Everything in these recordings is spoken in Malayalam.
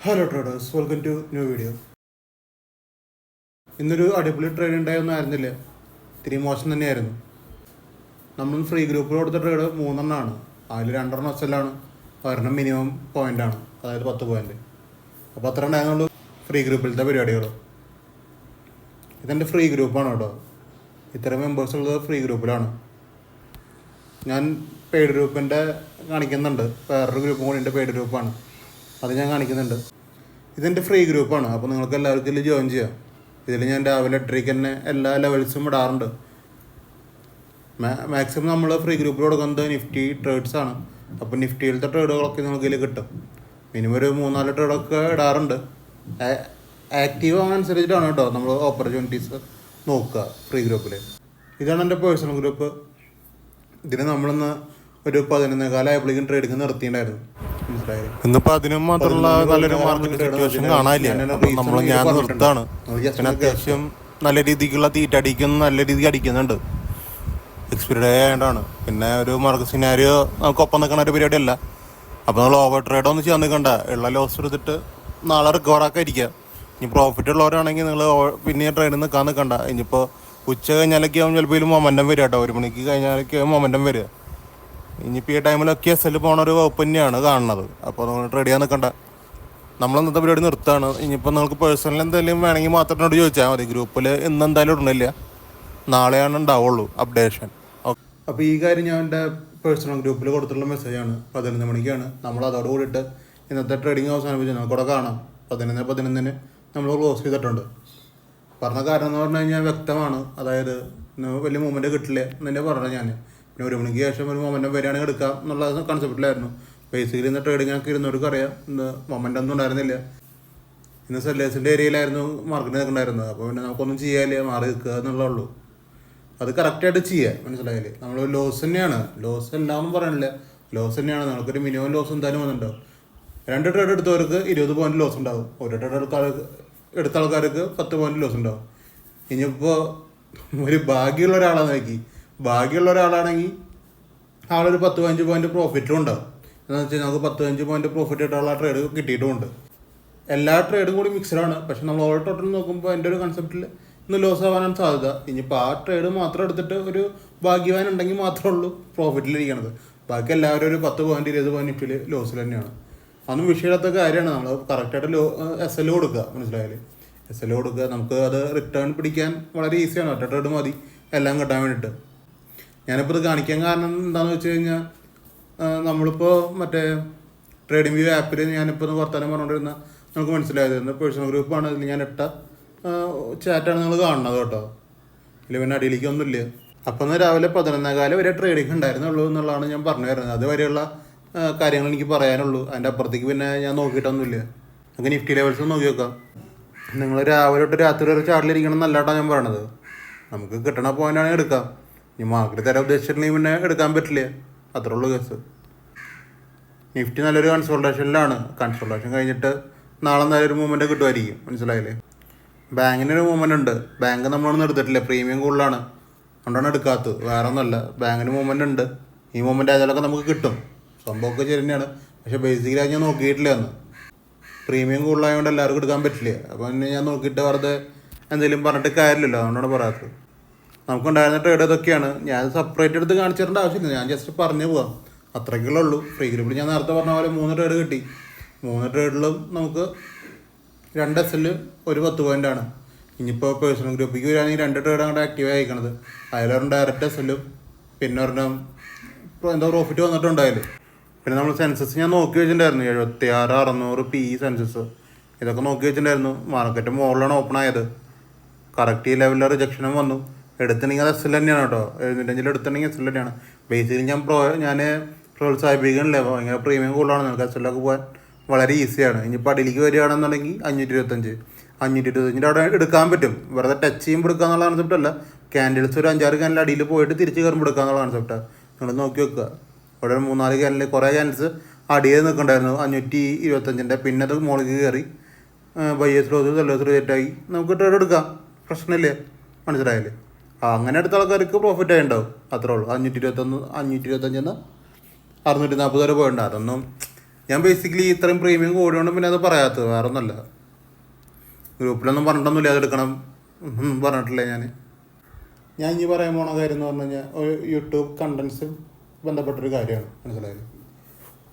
Hello traders, welcome to new video. ഇന്നൊരു അടിപൊളി ട്രേഡ് ഉണ്ടായൊന്നും ആയിരുന്നില്ല, ഇത്തിരി മോശം തന്നെയായിരുന്നു. നമ്മൾ ഫ്രീ ഗ്രൂപ്പിൽ കൊടുത്ത ട്രേഡ് 3 അതിൽ 2 എസ്എല്ലാണ്, ഒരെണ്ണം മിനിമം പോയിൻ്റാണ്, അതായത് 10 പോയിൻ്റ്. അപ്പോൾ അത്ര ഉണ്ടായിരുന്നുള്ളൂ ഫ്രീ ഗ്രൂപ്പിലത്തെ പരിപാടികൾ. ഇതെൻ്റെ ഫ്രീ ഗ്രൂപ്പാണ് കേട്ടോ. ഇത്തരം മെമ്പേഴ്സ് ഉള്ളത് ഫ്രീ ഗ്രൂപ്പിലാണ്. ഞാൻ പെയ്ഡ് ഗ്രൂപ്പിൻ്റെ കാണിക്കുന്നുണ്ട്, വേറൊരു ഗ്രൂപ്പും കൂടി ഉണ്ട്, പെയ്ഡ് ഗ്രൂപ്പാണ്, അത് ഞാൻ കാണിക്കുന്നുണ്ട്. ഇതെൻ്റെ ഫ്രീ ഗ്രൂപ്പാണ്, അപ്പോൾ നിങ്ങൾക്ക് എല്ലാവർക്കും ഇതിൽ ജോയിൻ ചെയ്യാം. ഇതിൽ ഞാൻ രാവിലെ 8:30 തന്നെ എല്ലാ ലെവൽസും ഇടാറുണ്ട്. മാക്സിമം നമ്മൾ ഫ്രീ ഗ്രൂപ്പിൽ കൊടുക്കുന്നത് നിഫ്റ്റി ട്രേഡ്സ് ആണ്. അപ്പോൾ നിഫ്റ്റിയിലത്തെ ട്രേഡുകളൊക്കെ നിങ്ങൾക്ക് ഇതിൽ കിട്ടും. മിനിമം ഒരു 3-4 ട്രേഡൊക്കെ ഇടാറുണ്ട്. ആക്റ്റീവ് ആകാനനുസരിച്ചിട്ടാണ് കേട്ടോ നമ്മൾ ഓപ്പർച്യൂണിറ്റീസ് നോക്കുക ഫ്രീ ഗ്രൂപ്പിൽ. ഇതാണ് എൻ്റെ പേഴ്സണൽ ഗ്രൂപ്പ്. ഇതിന് നമ്മളിന്ന് ഒരു 11 ആയപ്പോഴേക്കും ട്രേഡിങ് നിർത്തിയിട്ടുണ്ടായിരുന്നു. ഇന്നിപ്പോ അതിനും മാത്രമുള്ള നല്ലൊരു മാർക്കറ്റ് സിറ്റുവേഷൻ കാണാനില്ല. നമ്മൾ ഞാൻ നിർത്താണ്. പിന്നെ അത്യാവശ്യം നല്ല രീതിക്കുള്ള തീറ്റ അടിക്കുന്ന നല്ല രീതിക്ക് അടിക്കുന്നുണ്ട്. എക്സ്പീരിയഡ് ആയതുകൊണ്ടാണ്. പിന്നെ ഒരു മാർക്കറ്റ് സിനാരിയോ നമുക്ക് ഒപ്പം നിൽക്കുന്ന ഒരു പരിപാടി അല്ല. അപ്പോൾ നമ്മൾ ഓവർ ട്രേഡ് ഒന്നും ചെയ്യാൻ നിൽക്കണ്ട. ഉള്ള ലോസ് എടുത്തിട്ട് നാളെ റിക്കവറാക്കാൻ ഇരിക്കുക. ഇനി പ്രോഫിറ്റ് ഉള്ളവരാണെങ്കിൽ നിങ്ങൾ പിന്നെ ട്രേഡിൽ നിൽക്കാൻ നിൽക്കണ്ട. ഇനിയിപ്പോൾ ഉച്ച കഴിഞ്ഞാലൊക്കെ ആവും ചിലപ്പോൾ മൊമെൻറ്റം വരിക കേട്ടോ. 1 മണിക്ക് കഴിഞ്ഞാലൊക്കെ ആവും മൊമെൻറ്റം വരിക. ഇനിയിപ്പോൾ ഈ ടൈമിലൊക്കെ എസ് പോണ ഒരു വകുപ്പ് തന്നെയാണ് കാണുന്നത്. അപ്പോൾ നിങ്ങൾ ട്രേഡ് ചെയ്യാൻ നിൽക്കണ്ട. നമ്മൾ ഇന്നത്തെ പരിപാടി നിർത്താണ്. ഇനിയിപ്പോൾ നിങ്ങൾക്ക് പേഴ്സണൽ എന്തെങ്കിലും വേണമെങ്കിൽ മാത്രം എന്നോട് ചോദിച്ചാൽ മതി. ഗ്രൂപ്പിൽ ഇന്ന് എന്തായാലും ഇടണില്ല, നാളെയാണ് ഉണ്ടാവുള്ളൂ അപ്ഡേഷൻ. ഓക്കെ. അപ്പോൾ ഈ കാര്യം ഞാൻ എൻ്റെ പേഴ്സണൽ ഗ്രൂപ്പിൽ കൊടുത്തിട്ടുള്ള മെസ്സേജാണ്. 11 മണിക്കാണ് നമ്മൾ അതോട് കൂടിയിട്ട് ഇന്നത്തെ ട്രേഡിങ് അവസാനിപ്പിച്ചു. നമുക്കിവിടെ കാണാം 11:11 നമ്മൾ ക്ലോസ് ചെയ്തിട്ടുണ്ട്. പറഞ്ഞ കാരണം എന്ന് പറഞ്ഞു കഴിഞ്ഞാൽ വ്യക്തമാണ്. അതായത് വലിയ മൂവ്മെൻറ്റ് കിട്ടില്ല എന്നെ പറഞ്ഞത് ഞാൻ. പിന്നെ 1 മണിക്ക് ശേഷം ഒരു മൊമെൻറ്റം വരികയാണെങ്കിൽ എടുക്കാം എന്നുള്ള കൺസെപ്റ്റിലായിരുന്നു. ബേസിക്കലി ഇന്ന് ട്രേഡിങ്ങൊക്കെ ഇരുന്നവർക്ക് അറിയാം, ഇന്ന് മൊമെൻ്റ് ഒന്നും ഉണ്ടായിരുന്നില്ല. ഇന്ന് സെല്ലേഴ്സിൻ്റെ ഏരിയയിലായിരുന്നു മാർക്കറ്റ് നിൽക്കുന്നുണ്ടായിരുന്നത്. അപ്പോൾ പിന്നെ നമുക്കൊന്നും ചെയ്യാനില്ല, മാറി നിൽക്കുക എന്നുള്ളൂ. അത് കറക്റ്റായിട്ട് ചെയ്യുക, മനസ്സിലായില്ലേ? നമ്മൾ ലോസ് തന്നെയാണ്, ലോസ് എല്ലാമെന്നും പറയണില്ല, ലോസ് തന്നെയാണ്. നമുക്കൊരു മിനിമം ലോസ് എന്തായാലും വന്നിട്ടുണ്ടാവും. 2 ട്രേഡ് എടുത്തവർക്ക് 20 പോയിന്റ് ലോസ് ഉണ്ടാവും. 1 ട്രേഡ് എടുത്ത ആൾക്കാർക്ക് 10 പോയിന്റ് ലോസ് ഉണ്ടാവും. ഇനിയിപ്പോൾ ഒരു ഭാഗ്യമുള്ള ഒരാളാണ് നോക്കി, ഭാഗ്യമുള്ള ഒരാളാണെങ്കിൽ ആളൊരു 10-15 പോയിന്റ് പ്രോഫിറ്റും ഉണ്ടാവും. എന്താണെന്ന് വെച്ചാൽ നമുക്ക് 10-15 പോയിന്റ് പ്രോഫിറ്റ് ഇട്ടുള്ള ട്രേഡ് കിട്ടിയിട്ടുമുണ്ട്. എല്ലാ ട്രേഡും കൂടി മിക്സഡാണ്. പക്ഷെ നമ്മൾ ഓൾ ടോട്ടൽ നോക്കുമ്പോൾ എൻ്റെ ഒരു കൺസെപ്റ്റിൽ ഇന്ന് ലോസ് ആവാനാണ് സാധ്യത. ഇനിയിപ്പോൾ ആ ട്രേഡ് മാത്രം എടുത്തിട്ട് ഒരു ഭാഗ്യവാൻ ഉണ്ടെങ്കിൽ മാത്രമേ ഉള്ളൂ പ്രോഫിറ്റിലിരിക്കണത്. ബാക്കി എല്ലാവരും ഒരു 10 പോയിന്റ് 20 പോയിന്റ് നിഫ്റ്റിയിൽ ലോസിൽ തന്നെയാണ്. അതൊന്നും വിഷയമില്ലാത്ത കാര്യമാണ്. നമ്മൾ കറക്റ്റായിട്ട് SL കൊടുക്കുക, മനസ്സിലായാലും SL കൊടുക്കുക. നമുക്ക് അത് റിട്ടേൺ പിടിക്കാൻ വളരെ ഈസിയാണ്. ഒറ്റ ട്രേഡ് മതി എല്ലാം കിട്ടാൻ വേണ്ടിയിട്ട്. ഞാനിപ്പോൾ ഇത് കാണിക്കാൻ കാരണം എന്താണെന്ന് വെച്ച് കഴിഞ്ഞാൽ, നമ്മളിപ്പോൾ മറ്റേ ട്രേഡിംഗ് വ്യൂ ആപ്പിൽ ഞാനിപ്പോൾ വർത്തമാനം പറഞ്ഞുകൊണ്ടിരുന്ന നമുക്ക് മനസ്സിലായത് പേഴ്സണൽ ഗ്രൂപ്പാണ്. ഇതിൽ ഞാൻ ഇട്ട ചാറ്റാണ് നിങ്ങൾ കാണുന്നത് കേട്ടോ. ഇതിൽ പിന്നെ അടിയിലേക്കൊന്നുമില്ല. അപ്പം ഇന്ന് രാവിലെ 11:15 വരെ ട്രേഡിംഗ് ഉണ്ടായിരുന്നുള്ളൂ എന്നുള്ളതാണ് ഞാൻ പറഞ്ഞു വരുന്നത്. അതുവരെയുള്ള കാര്യങ്ങൾ എനിക്ക് പറയാനുള്ളൂ. അതിൻ്റെ അപ്പുറത്തേക്ക് പിന്നെ ഞാൻ നോക്കിയിട്ടൊന്നുമില്ല. നമുക്ക് നിഫ്റ്റി ലെവൽസ് നോക്കി നോക്കാം. നിങ്ങൾ രാവിലെ തൊട്ട് രാത്രി വരെ ചാർട്ടിലിരിക്കണം എന്നല്ലാട്ടാണ് ഞാൻ പറയണത്. നമുക്ക് കിട്ടണ പോയിൻ്റാണെങ്കിൽ എടുക്കാം. ഇനി മാർക്കറ്റ് തരാൻ ഉദ്ദേശിച്ചിട്ടുണ്ടെങ്കിൽ പിന്നെ എടുക്കാൻ പറ്റില്ല, അത്രേ ഉള്ളൂ കേസ്. നിഫ്റ്റി നല്ലൊരു കൺസോൾട്ടേഷനിലാണ്. കൺസോൾട്ടേഷൻ കഴിഞ്ഞിട്ട് നാളെ നല്ലൊരു മൂവ്മെൻറ്റ് കിട്ടുമായിരിക്കും, മനസ്സിലായില്ലേ? ബാങ്കിനൊരു മൂവ്മെൻറ്റ് ഉണ്ട്. ബാങ്ക് നമ്മളൊന്നും എടുത്തിട്ടില്ല, പ്രീമിയം കൂടുതലാണ്, അതുകൊണ്ടാണ് എടുക്കാത്തത്, വേറെ ഒന്നുമല്ല. ബാങ്കിന് മൂവ്മെൻറ്റ് ഉണ്ട്. ഈ മൂവ്മെൻറ്റ് ആയതൊക്കെ നമുക്ക് കിട്ടും. സംഭവമൊക്കെ ശരി തന്നെയാണ്. പക്ഷേ ബേസിക്കലി ഞാൻ നോക്കിയിട്ടില്ല എന്ന്. പ്രീമിയം കൂടുതലായതുകൊണ്ട് എല്ലാവർക്കും എടുക്കാൻ പറ്റില്ല. അപ്പോൾ പിന്നെ ഞാൻ നോക്കിയിട്ട് വെറുതെ എന്തെങ്കിലും പറഞ്ഞിട്ട് കാര്യമില്ലല്ലോ, അതുകൊണ്ടാണ് പറയാത്തത്. നമുക്കുണ്ടായിരുന്ന ട്രേഡ് ഇതൊക്കെയാണ്. ഞാൻ സെപ്പറേറ്റ് എടുത്ത് കാണിച്ചിടേണ്ട ആവശ്യമില്ല, ഞാൻ ജസ്റ്റ് പറഞ്ഞു പോവാം, അത്രയ്ക്കുള്ളൂ ഉള്ളൂ. ഫ്രീ ഗ്രൂപ്പിൽ ഞാൻ നേരത്തെ പറഞ്ഞ പോലെ 3 ട്രേഡ് കിട്ടി. 3 ട്രേഡിലും നമുക്ക് 2 SL ഒരു 10 പോയിൻ്റാണ്. ഇനിയിപ്പോൾ പേഴ്സണൽ ഗ്രൂപ്പിലേക്ക് വരികയാണെങ്കിൽ 2 ട്രേഡ് അങ്ങോട്ട് ആക്റ്റീവ് ആയിക്കണത്. അതിലൊരെണ്ണം ഡയറക്റ്റ് SLും പിന്നെ ഒരെണ്ണം എന്തോ പ്രോഫിറ്റ് വന്നിട്ടുണ്ടായാലും. പിന്നെ നമ്മൾ സെൻസസ് ഞാൻ നോക്കി വെച്ചിട്ടുണ്ടായിരുന്നു, 76,600 PE സെൻസസ്. ഇതൊക്കെ നോക്കി വെച്ചിട്ടുണ്ടായിരുന്നു. മാർക്കറ്റ് മുകളിലാണ് ഓപ്പൺ ആയത്. കറക്റ്റ് ഈ ലെവലിൽ റിജക്ഷനും വന്നു. എടുത്തിട്ടുണ്ടെങ്കിൽ അത് SL തന്നെയാണ് കേട്ടോ. 705 എടുത്തിട്ടുണ്ടെങ്കിൽ SL തന്നെയാണ്. ബേസിക്കലി ഞാൻ പ്രോത്സാഹിപ്പിക്കണില്ല, ഭയങ്കര പ്രീമിയം കൂടുതലാണ്. നിങ്ങൾക്ക് SLൊക്കെ പോകാൻ വളരെ ഈസിയാണ്. ഇനിയിപ്പോൾ അടിയിലേക്ക് വരികയാണെന്നുണ്ടെങ്കിൽ 525 അവിടെ എടുക്കാൻ പറ്റും. വെറുതെ ടച്ച് ചെയ്യുമ്പോൾ എടുക്കുക എന്നുള്ള കൺസെപ്റ്റ് അല്ല. ക്യാൻഡിൽസ് ഒരു 5-6 ക്യാൻഡിൽ അടിയിൽ പോയിട്ട് തിരിച്ച് കയറുമ്പോൾ എടുക്കുക എന്നുള്ള കൺസെപ്റ്റാണ്. നിങ്ങൾ നോക്കി വെക്കുക. ഇവിടെ ഒരു 3-4 ക്യാൻഡിൽ കുറേ ക്യാൻഡിൽസ് അടിയിൽ നിൽക്കണ്ടായിരുന്നു 525. പിന്നെ അത് മുകളിലേക്ക് കയറി ബയ്യേഴ്സ് ലോസ് സെല്ലേഴ്സ് റിജക്റ്റായി നമുക്ക് ട്രേഡ് എടുക്കാം, പ്രശ്നമില്ല, മനസ്സിലായില്ലേ? അങ്ങനെ എടുത്ത ആൾക്കാർക്ക് പ്രോഫിറ്റ് ആയി ഉണ്ടാവും, അത്രേ ഉള്ളൂ. 525 640 വരെ പോയിട്ടുണ്ട്. അതൊന്നും ഞാൻ ബേസിക്കലി ഇത്രയും പ്രീമിയം കൂടിയോണ്ട് പിന്നെ അത് പറയാത്തത്, വേറെ ഒന്നല്ല. ഗ്രൂപ്പിലൊന്നും പറഞ്ഞിട്ടൊന്നുമില്ല അതെടുക്കണം ഒന്നും പറഞ്ഞിട്ടില്ല. ഞാൻ ഇനി പറയാൻ പോണ കാര്യം എന്ന് പറഞ്ഞു കഴിഞ്ഞാൽ ഒരു യൂട്യൂബ് കണ്ടൻസ് ബന്ധപ്പെട്ടൊരു കാര്യമാണ്, മനസ്സിലായത്.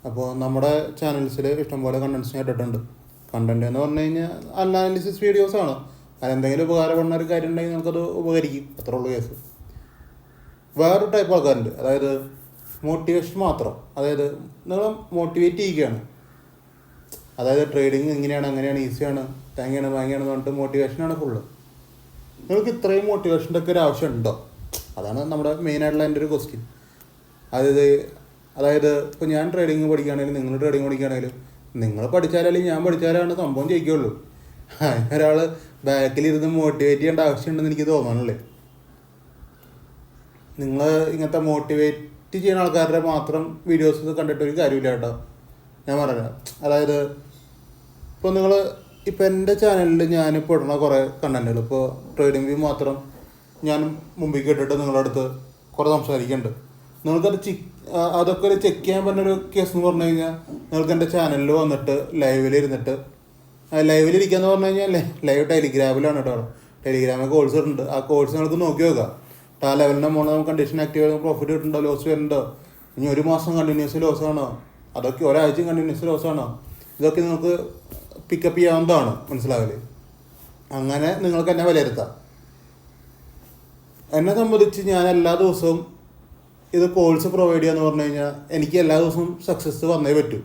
അപ്പോൾ നമ്മുടെ ചാനൽസിൽ ഇഷ്ടംപോലെ കണ്ടൻസ് ഞാൻ ഇട്ടിട്ടുണ്ട്. കണ്ടൻറ്റ് എന്ന് പറഞ്ഞു കഴിഞ്ഞാൽ അനാലിസിസ് വീഡിയോസാണ്. അതെന്തെങ്കിലും ഉപകാരപ്പെടുന്ന ഒരു കാര്യം ഉണ്ടെങ്കിൽ നമുക്കത് ഉപകരിക്കും, അത്രേ ഉള്ളൂ കേസ്. വേറൊരു ടൈപ്പ് ആൾക്കാരുണ്ട്, അതായത് മോട്ടിവേഷൻ മാത്രം. അതായത് നിങ്ങൾ മോട്ടിവേറ്റ് ചെയ്യുകയാണ്, അതായത് ട്രേഡിങ് ഇങ്ങനെയാണ് അങ്ങനെയാണ് ഈസിയാണ് തേങ്ങയാണ് വാങ്ങിയാണെന്ന് പറഞ്ഞിട്ട് മോട്ടിവേഷനാണ് ഫുള്ള്. നിങ്ങൾക്ക് ഇത്രയും മോട്ടിവേഷൻ്റെ ഒക്കെ ഒരു ആവശ്യമുണ്ടോ? അതാണ് നമ്മുടെ മെയിനായിട്ടുള്ള എൻ്റെ ഒരു ക്വസ്റ്റ്യൻ. അതായത് ഇപ്പോൾ ഞാൻ ട്രേഡിങ് പഠിക്കുകയാണെങ്കിലും നിങ്ങൾ ട്രേഡിങ് പഠിക്കുകയാണെങ്കിലും നിങ്ങൾ പഠിച്ചാലും ഞാൻ പഠിച്ചാലാണ് സംഭവം ജയിക്കുള്ളൂ. ഒരാൾ ബാക്കിലിരുന്ന് മോട്ടിവേറ്റ് ചെയ്യേണ്ട ആവശ്യമുണ്ടെന്ന് എനിക്ക് തോന്നാനുള്ളേ. നിങ്ങൾ ഇങ്ങനത്തെ മോട്ടിവേറ്റ് ചെയ്യുന്ന ആൾക്കാരുടെ മാത്രം വീഡിയോസ് കണ്ടിട്ടൊരു കാര്യമില്ല കേട്ടോ, ഞാൻ പറയാം. അതായത് ഇപ്പോൾ ഇപ്പോൾ എൻ്റെ ചാനലിൽ ഞാനിപ്പോൾ ഇടുന്ന കുറേ കണ്ടൻറ്റുകൾ, ഇപ്പോൾ ട്രേഡിംഗ് വ്യൂ മാത്രം ഞാൻ മുമ്പിൽ കേട്ടിട്ട് നിങ്ങളുടെ അടുത്ത് കുറേ സംസാരിക്കുന്നുണ്ട്. നിങ്ങൾക്കത് അതൊക്കെ ഒരു ചെക്ക് ചെയ്യാൻ പറ്റുന്നൊരു കേസ് എന്ന് പറഞ്ഞു കഴിഞ്ഞാൽ നിങ്ങൾക്ക് എൻ്റെ ചാനലിൽ വന്നിട്ട് ലൈവിലിരുന്നിട്ട്, ലൈവിലിരിക്കുക എന്ന് പറഞ്ഞു കഴിഞ്ഞാൽ ലൈവ് ടെലിഗ്രാമിലാണ് കേട്ടോ. ടെലിഗ്രാമിൽ കോഴ്സ് ഇട്ടുണ്ട്. ആ കോഴ്സ് നിങ്ങൾക്ക് നോക്കി നോക്കാം. ആ ലെവലിൻ്റെ മുകളിൽ നമുക്ക് കണ്ടീഷൻ ആക്റ്റീവ് ആയി പ്രോഫിറ്റ് കിട്ടുന്നുണ്ടോ, ലോസ് വരുന്നുണ്ടോ, ഇനി ഒരു മാസം കണ്ടിന്യൂസ് ലോസ് ആണോ, അതൊക്കെ ഒരാഴ്ചയും കണ്ടിന്യൂസ് ലോസ് ആണോ, ഇതൊക്കെ നിങ്ങൾക്ക് പിക്കപ്പ് ചെയ്യാവുന്നതാണ്, മനസ്സിലാവില്ലേ. അങ്ങനെ നിങ്ങൾക്ക് എന്നെ വിലയിരുത്താം. എന്നെ സംബന്ധിച്ച് ഞാൻ എല്ലാ ദിവസവും ഇത് കോഴ്സ് പ്രൊവൈഡ് ചെയ്യാന്ന് പറഞ്ഞു കഴിഞ്ഞാൽ എനിക്ക് എല്ലാ ദിവസവും സക്സസ് വന്നേ പറ്റൂ.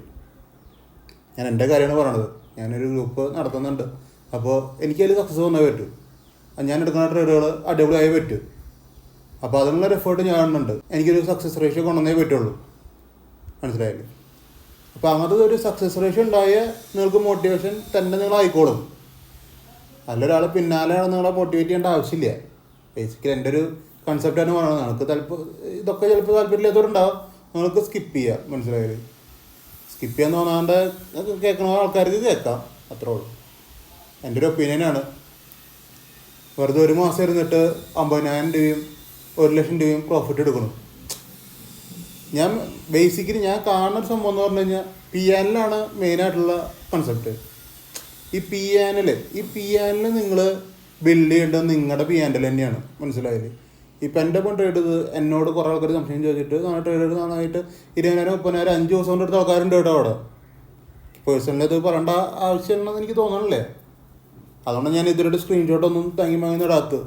ഞാൻ എൻ്റെ കാര്യമാണ് പറയണത്. ഞാനൊരു ഗ്രൂപ്പ് നടത്തുന്നുണ്ട്, അപ്പോൾ എനിക്കതിൽ സക്സസ് വന്നേ പറ്റൂ. ഞാൻ എടുക്കുന്ന ട്രേഡുകൾ അടിപൊളിയായി പറ്റും. അപ്പോൾ അതിനുള്ളൊരു എഫേർട്ട് ഞാൻ കാണുന്നുണ്ട്. എനിക്കൊരു സക്സസ് റേഷ്യോ കൊണ്ടുവന്നേ പറ്റുള്ളൂ, മനസ്സിലായില്ലേ. അപ്പോൾ അങ്ങനത്തെ ഒരു സക്സസ് റേഷ്യോ ഉണ്ടായാൽ നിങ്ങൾക്ക് മോട്ടിവേഷൻ തന്നെ നിങ്ങളായിക്കോളും. നല്ലൊരാൾ പിന്നാലെയാണ് നിങ്ങളെ മോട്ടിവേറ്റ് ചെയ്യേണ്ട ആവശ്യമില്ല. ബേസിക്കലി എൻ്റെ ഒരു കൺസെപ്റ്റാണ് പറയുന്നത്. നിങ്ങൾക്ക് ഇതൊക്കെ ചിലപ്പോൾ താല്പര്യമില്ലാത്തവരുണ്ടാവും, നിങ്ങൾക്ക് സ്കിപ്പ് ചെയ്യാം, മനസ്സിലായില്ലേ. സ്കിപ്പ് ചെയ്യാൻ തോന്നാണ്ട് കേൾക്കുന്ന ആൾക്കാർക്ക് കേൾക്കാം, അത്രേ ഉള്ളൂ. എൻ്റെ ഒരു ഒപ്പീനിയനാണ്. വെറുതെ ഒരു മാസം ഇരുന്നിട്ട് 50,000 രൂപയും 1,00,000 രൂപയും പ്രോഫിറ്റ് എടുക്കണം. ഞാൻ ബേസിക്കലി ഞാൻ കാണുന്ന ഒരു സംഭവം എന്ന് പറഞ്ഞു കഴിഞ്ഞാൽ പിയാനിലാണ് മെയിനായിട്ടുള്ള കൺസെപ്റ്റ്. ഈ പിയാനിൽ നിങ്ങൾ ബിൽഡ് ചെയ്യേണ്ടത് നിങ്ങളുടെ പിയാനിൽ തന്നെയാണ്, മനസ്സിലായില്ലേ. ഇപ്പം എൻ്റെ ഒപ്പം ട്രേഡ് ചെയ്ത് എന്നോട് കുറേ ആൾക്കാർ സംശയം ചോദിച്ചിട്ട് ട്രേഡ് ചെയ്ത് നന്നായിട്ട് 20,000 30,000 5 ദിവസം കൊണ്ട് എടുത്ത ആൾക്കാരുണ്ട് കേട്ടോ അവിടെ. പേഴ്സണലി അത് പറയേണ്ട ആവശ്യമുണ്ടെന്ന് എനിക്ക് തോന്നണില്ലേ. അതുകൊണ്ട് ഞാൻ ഇതിലൊരു സ്ക്രീൻഷോട്ടൊന്നും താങ്ങി ഇടാത്തത്.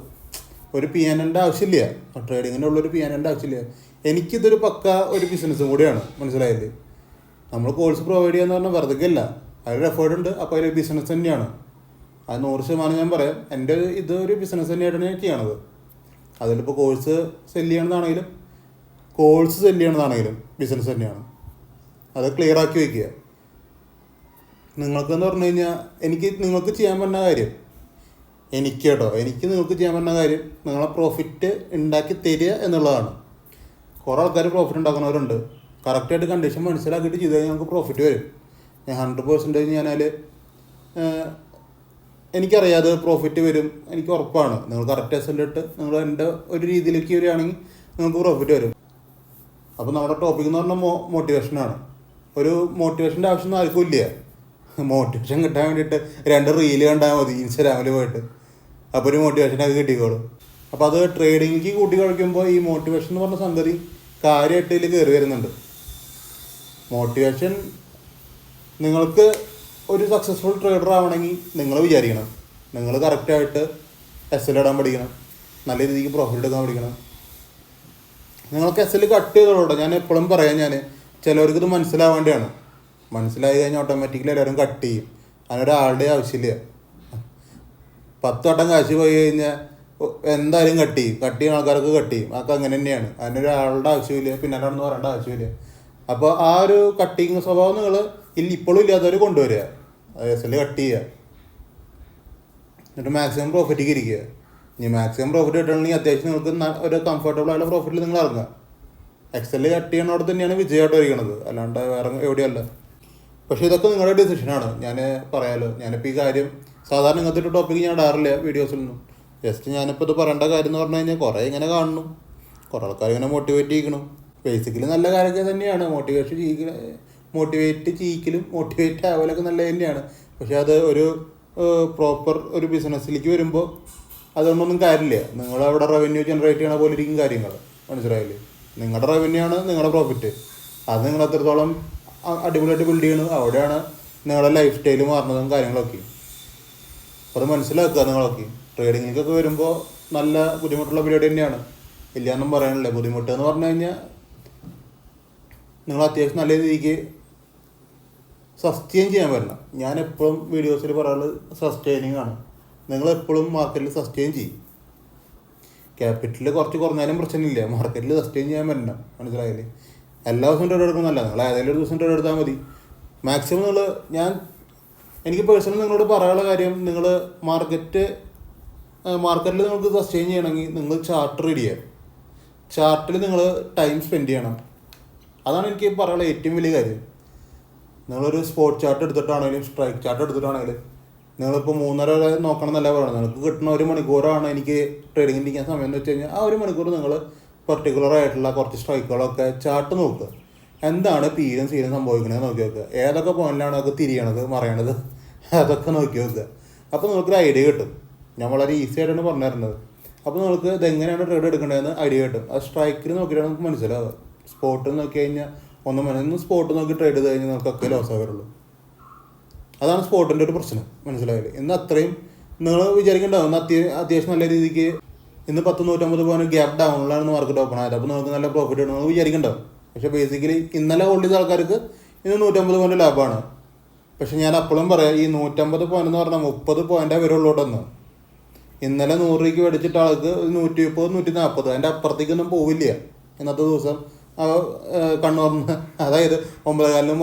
ഒരു പിയാനൻ്റെ ആവശ്യമില്ല, ട്രേഡിങ്ങിൻ്റെ ഉള്ളൊരു പിയാനൻ്റെ ആവശ്യമില്ല. എനിക്കിതൊരു പക്ക ഒരു ബിസിനസ്സും കൂടിയാണ്, മനസ്സിലായില്ലേ. നമ്മൾ കോഴ്സ് പ്രൊവൈഡ് ചെയ്യാന്ന് പറഞ്ഞാൽ വെറുതെ അല്ല, അതിലൊരു എഫേർട്ട് ഉണ്ട്. അപ്പോൾ അതിലൊരു ബിസിനസ് തന്നെയാണ്, അത് 100% ഞാൻ പറയാം. എൻ്റെ ഇതൊരു ബിസിനസ് തന്നെയായിട്ടാണ് ഞാൻ ചെയ്യണത്. അതിലിപ്പോൾ കോഴ്സ് സെല്ല് ചെയ്യണതാണെങ്കിലും ബിസിനസ് തന്നെയാണ്. അത് ക്ലിയർ ആക്കി വയ്ക്കുക. നിങ്ങൾക്കെന്ന് പറഞ്ഞു കഴിഞ്ഞാൽ നിങ്ങൾക്ക് ചെയ്യാൻ പറ്റുന്ന കാര്യം എനിക്ക് നിങ്ങൾക്ക് ചെയ്യാൻ പറ്റുന്ന കാര്യം നിങ്ങളെ പ്രോഫിറ്റ് ഉണ്ടാക്കി തരിക എന്നുള്ളതാണ്. കുറേ ആൾക്കാർ പ്രോഫിറ്റ് ഉണ്ടാക്കുന്നവരുണ്ട്. കറക്റ്റായിട്ട് കണ്ടീഷൻ മനസ്സിലാക്കിയിട്ട് ചെയ്ത് കഴിഞ്ഞാൽ നമുക്ക് പ്രോഫിറ്റ് വരും. ഞാൻ 100% ഞാനതിൽ എനിക്കറിയാതെ പ്രോഫിറ്റ് വരും, എനിക്ക് ഉറപ്പാണ്. നിങ്ങൾ കറക്റ്റ് എസലിട്ട് നിങ്ങൾ എൻ്റെ ഒരു രീതിയിലേക്ക് വരികയാണെങ്കിൽ നിങ്ങൾക്ക് പ്രോഫിറ്റ് വരും. അപ്പോൾ നമ്മുടെ ടോപ്പിക് എന്ന് പറഞ്ഞാൽ മോട്ടിവേഷനാണ്. ഒരു മോട്ടിവേഷൻ്റെ ആവശ്യമൊന്നും ആർക്കും ഇല്ല. മോട്ടിവേഷൻ കിട്ടാൻ വേണ്ടിയിട്ട് 2 റീല് കണ്ടാൽ മതി ഇൻസ്റ്റാഗ്രാമിൽ പോയിട്ട്, അപ്പോൾ ഒരു മോട്ടിവേഷനൊക്കെ കിട്ടിക്കോളും. അപ്പോൾ അത് ട്രേഡിങ്ങിലേക്ക് കൂട്ടി കഴിക്കുമ്പോൾ ഈ മോട്ടിവേഷൻ എന്ന് പറഞ്ഞ സംഗതി കാര്യമായിട്ട് ഇതിൽ കയറി വരുന്നുണ്ട്. മോട്ടിവേഷൻ നിങ്ങൾക്ക് ഒരു സക്സസ്ഫുൾ ട്രേഡർ ആവണമെങ്കിൽ നിങ്ങൾ വിചാരിക്കണം, നിങ്ങൾ കറക്റ്റായിട്ട് എസ് എൽ ഇടാൻ പഠിക്കണം, നല്ല രീതിക്ക് പ്രോഫിറ്റ് എടുക്കാൻ പഠിക്കണം. നിങ്ങൾക്ക് എസ് എൽ കട്ട് ചെയ്തോളൂ. ഞാൻ എപ്പോഴും പറയാം, ചിലവർക്ക് ഇത് മനസ്സിലാവേണ്ടിയാണ്. മനസ്സിലായി കഴിഞ്ഞാൽ ഓട്ടോമാറ്റിക്കലി എല്ലാവരും കട്ട് ചെയ്യും. അതിനൊരാളുടെ ആവശ്യമില്ല. 10 വട്ടം കാശ് പോയി കഴിഞ്ഞാൽ എന്തായാലും കട്ട് ചെയ്യുന്ന ആൾക്കാർക്ക് കട്ട് ചെയ്യും. അതൊക്കെ അങ്ങനെ തന്നെയാണ്. അതിനൊരാളുടെ ആവശ്യമില്ല, പിന്നാലാണെന്ന് പറയേണ്ട ആവശ്യമില്ല. അപ്പോൾ ആ ഒരു കട്ടിങ് സ്വഭാവം നിങ്ങൾ ഇപ്പോഴും ഇല്ലാത്തവർ കൊണ്ടുവരിക. എസ് എൽ കട്ട് ചെയ്യുക, എന്നിട്ട് മാക്സിമം പ്രോഫിറ്റിക്ക് ഇരിക്കുക. ഇനി മാക്സിമം പ്രോഫിറ്റ് കിട്ടണമെങ്കിൽ അത്യാവശ്യം നിങ്ങൾക്ക് ഒരു കംഫർട്ടബിൾ ആയുള്ള പ്രോഫിറ്റിൽ നിങ്ങൾ ഇറങ്ങുക. എക്സൽ കട്ട് ചെയ്യണോടെ തന്നെയാണ് വിജയമായിട്ട് വരികണത്, അല്ലാണ്ട് വേറെ എവിടെയല്ല. പക്ഷേ ഇതൊക്കെ നിങ്ങളുടെ ഡിസിഷനാണ്. ഞാൻ പറയാമല്ലോ, ഞാനിപ്പോൾ ഈ കാര്യം സാധാരണ ഇങ്ങനത്തെ ഒരു ടോപ്പിക്ക് ഞാൻ ഇടാറില്ല വീഡിയോസിലൊന്നും. ജസ്റ്റ് ഞാനിപ്പോൾ ഇത് പറയേണ്ട കാര്യം എന്ന് പറഞ്ഞു കഴിഞ്ഞാൽ കുറേ ഇങ്ങനെ കാണണം, കുറേ ആൾക്കാർ ഇങ്ങനെ മോട്ടിവേറ്റ് ചെയ്യിക്കണം. ബേസിക്കലി നല്ല കാര്യമൊക്കെ തന്നെയാണ്. മോട്ടിവേറ്റ് ചെയ്യിക്കലും മോട്ടിവേറ്റ് ആവലൊക്കെ നല്ല തന്നെയാണ്. പക്ഷെ അത് ഒരു പ്രോപ്പർ ഒരു ബിസിനസ്സിലേക്ക് വരുമ്പോൾ അതുകൊണ്ടൊന്നും കാര്യമില്ല. നിങ്ങളവിടെ റവന്യൂ ജനറേറ്റ് ചെയ്യണ പോലെ ഇരിക്കും കാര്യങ്ങൾ. മനസ്സിലായില്ലേ? നിങ്ങളുടെ റവന്യൂ ആണ് നിങ്ങളുടെ പ്രോഫിറ്റ്. അത് നിങ്ങൾ എത്രത്തോളം അടിപൊളിയായിട്ട് ബിൽഡ് ചെയ്യണം, അവിടെയാണ് നിങ്ങളുടെ ലൈഫ് സ്റ്റൈൽ മാറുന്നതും കാര്യങ്ങളൊക്കെ. അപ്പോൾ അത് മനസ്സിലാക്കുക നിങ്ങളൊക്കെ. ട്രേഡിങ്ങിലേക്കൊക്കെ വരുമ്പോൾ നല്ല ബുദ്ധിമുട്ടുള്ള പരിപാടി തന്നെയാണ്, ഇല്ലയെന്നും പറയാനില്ല. ബുദ്ധിമുട്ട് എന്ന് പറഞ്ഞു കഴിഞ്ഞാൽ നിങ്ങൾ അത്യാവശ്യം നല്ല രീതിക്ക് സസ്റ്റെയിൻ ചെയ്യാൻ പറ്റണം. ഞാൻ എപ്പോഴും വീഡിയോസിൽ പറയാനുള്ളത് സസ്റ്റെയിനിങ് ആണ്. നിങ്ങളെപ്പോഴും മാർക്കറ്റിൽ സസ്റ്റെയിൻ ചെയ്യും. ക്യാപിറ്റൽ കുറച്ച് കുറഞ്ഞാലും പ്രശ്നമില്ല, മാർക്കറ്റിൽ സസ്റ്റെയിൻ ചെയ്യാൻ പറ്റണം. മനസ്സിലായില്ലേ? എല്ലാ ദിവസവും ട്രേഡ് എടുക്കുന്നതല്ല, നിങ്ങൾ ഏതെങ്കിലും ഒരു ദിവസം ട്രേഡ് എടുത്താൽ മതി. മാക്സിമം എനിക്ക് പേഴ്സണലി നിങ്ങളോട് പറയാനുള്ള കാര്യം, നിങ്ങൾ മാർക്കറ്റിൽ നിങ്ങൾക്ക് സസ്റ്റെയിൻ ചെയ്യണമെങ്കിൽ നിങ്ങൾ ചാർട്ട് റെഡി ചെയ്യാം. ചാർട്ടിൽ നിങ്ങൾ ടൈം സ്പെൻഡ് ചെയ്യണം. അതാണ് എനിക്ക് പറയാനുള്ള ഏറ്റവും വലിയ കാര്യം. നിങ്ങളൊരു സ്പോട്ട് ചാർട്ട് എടുത്തിട്ടാണെങ്കിലും സ്ട്രൈക്ക് ചാർട്ട് എടുത്തിട്ടാണെങ്കിലും നിങ്ങളിപ്പോൾ 3:30 വരെ നോക്കണം എന്നല്ല പറയുന്നത്. നിങ്ങൾക്ക് കിട്ടുന്ന 1 മണിക്കൂറാണ് എനിക്ക് ട്രേഡിങ്ങിൽ ഇരിക്കാൻ സമയം എന്ന് വെച്ച് കഴിഞ്ഞാൽ ആ 1 മണിക്കൂർ നിങ്ങൾ പെർട്ടിക്കുലർ ആയിട്ടുള്ള കുറച്ച് സ്ട്രൈക്കുകളൊക്കെ ചാർട്ട് നോക്കുക. എന്താണ് പീലും സീലും സംഭവിക്കണത് നോക്കി വെക്കുക. ഏതൊക്കെ പോയിന്റിലാണ് അതൊക്കെ തിരിയണത് മറയണത് അതൊക്കെ നോക്കി വെക്കുക. അപ്പോൾ നിങ്ങൾക്കൊരു ഐഡിയ കിട്ടും. ഞാൻ വളരെ ഈസി ആയിട്ടാണ് പറഞ്ഞു തരുന്നത്. അപ്പോൾ നിങ്ങൾക്ക് ഇതെങ്ങനെയാണ് ട്രേഡ് എടുക്കേണ്ടതെന്ന് ഐഡിയ കിട്ടും. അത് സ്ട്രൈക്കിൽ നോക്കിയിട്ടാണ് നമുക്ക് മനസ്സിലാവുക. സ്പോട്ടിൽ നോക്കി കഴിഞ്ഞാൽ ഒന്ന് സ്പോട്ട് നോക്കി ട്രേഡ് ചെയ്ത് കഴിഞ്ഞാൽ നമുക്കൊക്കെ ലോസ് ആവുള്ളൂ. അതാണ് സ്പോട്ടിൻ്റെ ഒരു പ്രശ്നം. മനസ്സിലായില്ലേ? ഇന്ന് അത്രയും നിങ്ങൾ വിചാരിക്കേണ്ടാവും അത്യാവശ്യം നല്ല രീതിക്ക് ഇന്ന് 150 പോയിന്റ് ഗ്യാപ്പ് ഡൗണിലാണ് മാർക്കറ്റ് ഓപ്പൺ ആയത്. അപ്പോൾ നിങ്ങൾക്ക് നല്ല പ്രോഫിറ്റ് കിട്ടും നിങ്ങൾ വിചാരിക്കേണ്ടാവും. പക്ഷേ ബേസിക്കലി ഇന്നലെ ഹോൾഡ് ചെയ്ത ആൾക്കാർക്ക് ഇന്ന് 150 പോയിന്റ് ലാഭമാണ്. പക്ഷെ ഞാൻ അപ്പോഴും പറയാം, ഈ 150 പോയിന്റ് എന്ന് പറഞ്ഞാൽ 30 പോയിന്റേ വരുള്ളൂട്ടെന്ന്. ഇന്നലെ 100 രൂപയ്ക്ക് മേടിച്ചിട്ട് ആൾക്ക് 130 140 അതിൻ്റെ അപ്പുറത്തേക്കൊന്നും പോവില്ല. ഇന്നത്തെ ദിവസം കണ്ണൂർന്ന് അതായത് 9:15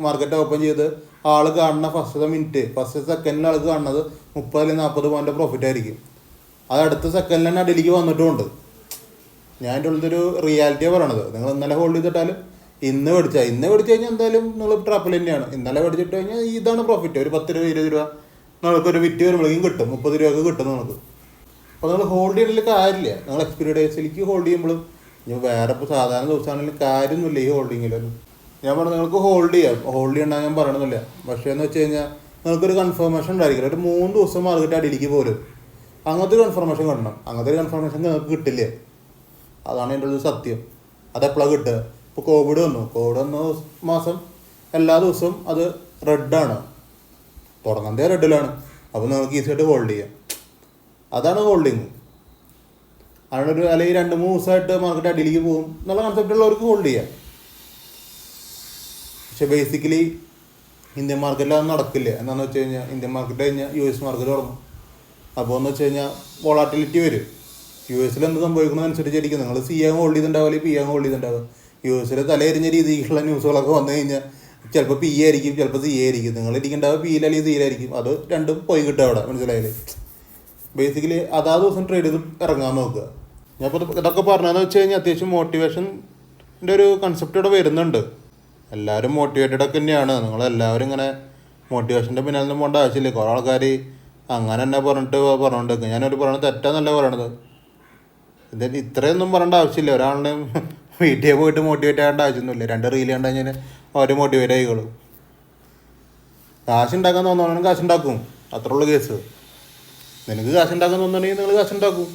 മാർക്കറ്റ് ഓപ്പൺ ചെയ്ത് ആൾ കാണുന്ന ഫസ്റ്റ് സെക്കൻഡിൽ ആൾക്ക് കാണുന്നത് 30 അല്ലെങ്കിൽ 40 പോയിന്റ് പ്രോഫിറ്റ് ആയിരിക്കും. അത് അടുത്ത സെക്കൻഡിൽ തന്നെ അടിയിലേക്ക് വന്നിട്ടുമുണ്ട്. ഞാൻ എൻ്റെ ഉള്ളൊരു റിയാലിറ്റിയാണ് പറയണത്. നിങ്ങൾ ഇന്നലെ ഹോൾഡ് ചെയ്തിട്ടാലും ഇന്ന് മേടിച്ചു കഴിഞ്ഞാൽ എന്തായാലും നിങ്ങൾ ട്രാപ്പിൽ തന്നെയാണ്. ഇന്നലെ മേടിച്ചിട്ട് കഴിഞ്ഞാൽ ഇതാണ് പ്രോഫിറ്റ്. ഒരു 10 രൂപ 20 രൂപ നിങ്ങൾക്കൊരു വിറ്റ് വരുമ്പോഴേക്കും കിട്ടും. 30 രൂപയ്ക്ക് കിട്ടും നിങ്ങൾക്ക്. അപ്പോൾ നിങ്ങൾ ഹോൾഡ് ചെയ്യണമെങ്കിൽ കാര്യമില്ല. നിങ്ങൾ എക്സ്പീരിയൻ ഡേയ്സിലേക്ക് ഹോൾഡ് ചെയ്യുമ്പോഴും ഇനി വേറെ ഇപ്പോൾ സാധാരണ ദിവസമാണെങ്കിലും കാര്യമൊന്നുമില്ല ഈ ഹോൾഡിങ്ങിലൊന്നും. ഞാൻ പറഞ്ഞു നിങ്ങൾക്ക് ഹോൾഡ് ചെയ്യണ്ട ഞാൻ പറയണമെന്നില്ല. പക്ഷേ എന്ന് വെച്ച് കഴിഞ്ഞാൽ നിങ്ങൾക്കൊരു കൺഫർമേഷൻ ഉണ്ടായിരിക്കില്ല. ഒരു 3 ദിവസം മാർക്കറ്റ് അടിയിലേക്ക് പോരും. അങ്ങനത്തെ ഒരു കൺഫർമേഷൻ കിട്ടണം. അങ്ങനത്തെ ഒരു കൺഫർമേഷൻ നിങ്ങൾക്ക് കിട്ടില്ല. അതാണ് എൻ്റെ ഒരു സത്യം. അതെപ്പോഴാണ് കിട്ടുക? ഇപ്പോൾ കോവിഡ് വന്ന മാസം എല്ലാ ദിവസവും അത് റെഡാണ്, തുടങ്ങുന്നതേ റെഡിലാണ്. അപ്പോൾ നിങ്ങൾക്ക് ഈസിയായിട്ട് ഹോൾഡ് ചെയ്യാം. അതാണ് ഹോൾഡിങ്. അല്ലെങ്കിൽ 2-3 ദിവസമായിട്ട് മാർക്കറ്റ് അടിയിലേക്ക് പോകും എന്നുള്ള കൺസെപ്റ്റുള്ളവർക്ക് ഹോൾഡ് ചെയ്യാം. പക്ഷെ ബേസിക്കലി ഇന്ത്യൻ മാർക്കറ്റിൽ അത് നടക്കില്ല. എന്താണെന്ന് വെച്ച് കഴിഞ്ഞാൽ ഇന്ത്യൻ മാർക്കറ്റ് കഴിഞ്ഞാൽ US മാർക്കറ്റ് തുടങ്ങും. അപ്പോൾ എന്ന് വെച്ച് കഴിഞ്ഞാൽ വോളാറ്റിലിറ്റി വരും. US എന്ത് സംഭവിക്കുന്നതനുസരിച്ചായിരിക്കും നിങ്ങൾ CA ഹോൾഡ് ചെയ്തിട്ടുണ്ടാവില്ല, PA ഹോൾഡ് ചെയ്തിട്ടുണ്ടാവുക. US തലയെറിഞ്ഞ രീതിയിലുള്ള ന്യൂസുകളൊക്കെ വന്നു കഴിഞ്ഞാൽ ചിലപ്പോൾ PA ആയിരിക്കും, ചിലപ്പോൾ CA ആയിരിക്കും. നിങ്ങൾ ഇരിക്കേണ്ടാവുക P അല്ലെങ്കിൽ C ആയിരിക്കും. അത് രണ്ടും പോയി കിട്ടുക അവിടെ. മനസ്സിലായില്ലേ? ബേസിക്കലി അതാ ദിവസം ട്രേഡ് ചെയ്ത് ഇറങ്ങാൻ നോക്കുക. ഞാൻ ഇപ്പോൾ ഇതൊക്കെ പറഞ്ഞതെന്ന് വെച്ച് കഴിഞ്ഞാൽ അത്യാവശ്യം മോട്ടിവേഷൻ്റെ ഒരു കൺസെപ്റ്റ് ഇവിടെ വരുന്നുണ്ട്. എല്ലാവരും മോട്ടിവേറ്റഡ് ഒക്കെ തന്നെയാണ്. നിങ്ങളെല്ലാവരും ഇങ്ങനെ മോട്ടിവേഷൻ്റെ പിന്നാലൊന്നും പോകേണ്ട ആവശ്യമില്ല. കുറേ ആൾക്കാർ അങ്ങനെ തന്നെ പറഞ്ഞുകൊണ്ട് ഞാനൊരു പറയണത് തെറ്റാന്നല്ല പറയണത്. ഇത്രയൊന്നും പറയേണ്ട ആവശ്യമില്ല. ഒരാളുടെയും വീട്ടിൽ പോയിട്ട് മോട്ടിവേറ്റ് ആകേണ്ട ആവശ്യമൊന്നുമില്ല. 2 റീൽ കണ്ടു കഴിഞ്ഞാൽ അവർ മോട്ടിവേറ്റ് ആയിക്കോളും. കാശുണ്ടാക്കാൻ തോന്നുകയാണെങ്കിൽ കാശുണ്ടാക്കും, അത്രേ ഉള്ളൂ കേസ്. നിനക്ക് കാശുണ്ടാക്കാൻ തോന്നുന്നുണ്ടെങ്കിൽ നിങ്ങൾ കാശുണ്ടാക്കും,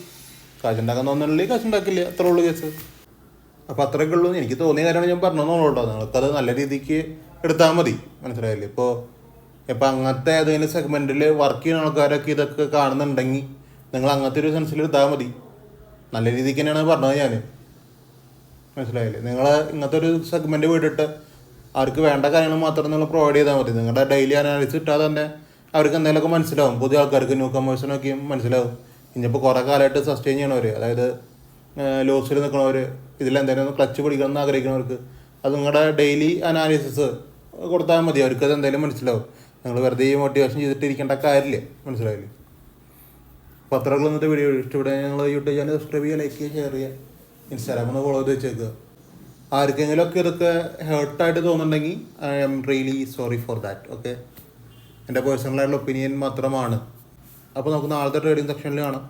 കാശുണ്ടാക്കാൻ തോന്നുന്നുണ്ടെങ്കിൽ കാശുണ്ടാക്കില്ല, അത്രേ ഉള്ളൂ കേസ്. അപ്പോൾ അത്രയൊക്കെ ഉള്ളൂ. എനിക്ക് തോന്നിയ കാര്യമാണ് ഞാൻ പറഞ്ഞതെന്നുള്ളൂ. നിങ്ങൾക്കത് നല്ല രീതിക്ക് എടുത്താൽ മതി. മനസ്സിലായില്ലേ? ഇപ്പോൾ അങ്ങനത്തെ ഏതെങ്കിലും സെഗ്മെൻറ്റിൽ വർക്ക് ചെയ്യുന്ന ആൾക്കാരൊക്കെ ഇതൊക്കെ കാണുന്നുണ്ടെങ്കിൽ നിങ്ങൾ അങ്ങനത്തെ ഒരു സെൻസിൽ എടുത്താൽ മതി. നല്ല രീതിക്ക് തന്നെയാണ് പറഞ്ഞത് ഞാൻ. മനസ്സിലായില്ലേ? നിങ്ങൾ ഇങ്ങനത്തെ ഒരു സെഗ്മെൻറ്റ് വിട്ടിട്ട് അവർക്ക് വേണ്ട കാര്യങ്ങൾ മാത്രം നിങ്ങൾ പ്രൊവൈഡ് ചെയ്താൽ മതി. നിങ്ങളുടെ ഡെയിലി അനാലിസിസ് ഇട്ടാൽ തന്നെ അവർക്ക് എന്തെങ്കിലുമൊക്കെ മനസ്സിലാവും. പുതിയ ആൾക്കാർക്ക് ന്യൂ കമേഴ്സിനൊക്കെയും മനസ്സിലാവും. ഇനിയിപ്പോൾ കുറേ കാലമായിട്ട് സസ്റ്റെയിൻ ചെയ്യണവർ, അതായത് ലോസിൽ നിൽക്കണവർ, ഇതിലെന്തെങ്കിലും ഒന്ന് ക്ലച്ച് പിടിക്കണമെന്ന് ആഗ്രഹിക്കുന്നവർക്ക് അത് നിങ്ങളുടെ ഡെയിലി അനാലിസിസ് കൊടുത്താൽ മതി. അവർക്ക് അത് എന്തായാലും മനസ്സിലാവും. നിങ്ങൾ വെറുതെ ഈ മോട്ടിവേഷൻ ചെയ്തിട്ടിരിക്കേണ്ട കാര്യമില്ല. മനസ്സിലായില്ലേ? അപ്പോൾ അത്രകൾ ഇന്നത്തെ വീഡിയോ ഇഷ്ടപ്പെടുക ഞങ്ങൾ യൂട്യൂബ് ചാനൽ സബ്സ്ക്രൈബ് ചെയ്യുക, ലൈക്ക് ചെയ്യുക, ഷെയർ ചെയ്യുക, ഇൻസ്റ്റാഗ്രാം ഒന്ന് ഫോളോ ചെയ്ത് വെച്ചേക്കുക. ആർക്കെങ്കിലുമൊക്കെ ഇതൊക്കെ ഹേർട്ടായിട്ട് തോന്നുന്നുണ്ടെങ്കിൽ I am really sorry for that. Okay, എൻ്റെ പേഴ്സണലായിട്ടുള്ള ഒപ്പീനിയൻ മാത്രമാണ്. അപ്പോൾ നമുക്ക് നാളത്തെ ട്രേഡിംഗ് സെക്ഷനിൽ കാണാം.